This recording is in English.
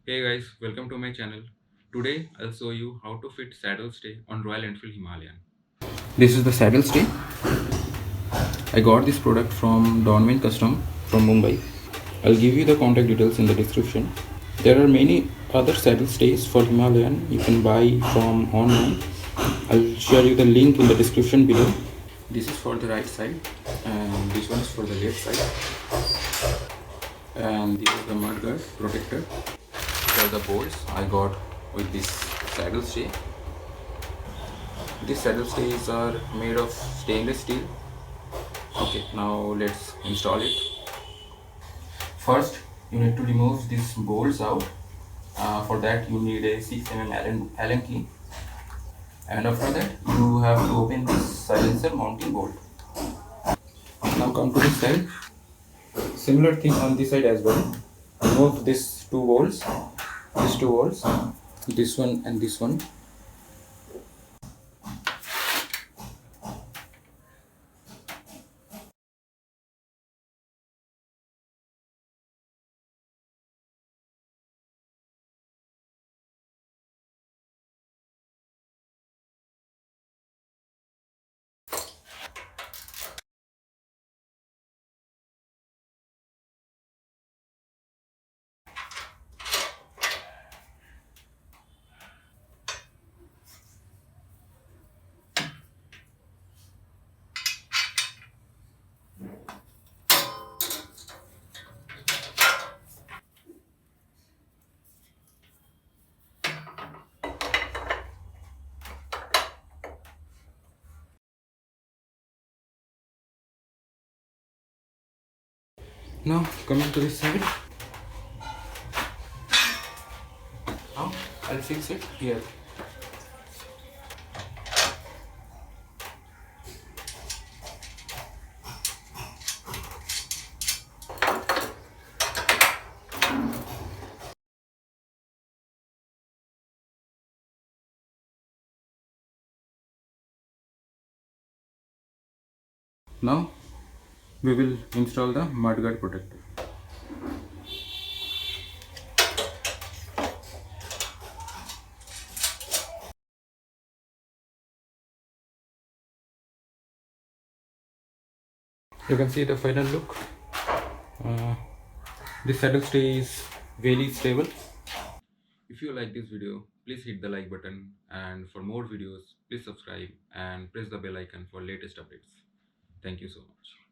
Hey guys, welcome to my channel. Today I'll show you how to fit saddle stay on Royal Enfield Himalayan. This is the saddle stay. I got this product from Donwin Custom from Mumbai. I'll give you the contact details in the description. There are many other saddle stays for Himalayan you can buy from online. I'll share you the link in the description below. This is for the right side and this one is for the left side, and this is the mudguard protector. These are the bolts I got with this saddle stay. These saddle stays are made of stainless steel. Okay, now let's install it. First, you need to remove these bolts out. For that, you need a 6 mm Allen key, and after that, you have to open this silencer mounting bolt. Now come to this side. Similar thing on this side as well. Remove these two bolts, this one and this one. Now coming to this side. Now I'll fix it here. Now we will install the mudguard protector. You can see the final look. Uh, this saddle stay is very stable. If you like this video, please hit the like button, and for more videos, please subscribe and press the bell icon for latest updates. Thank you so much.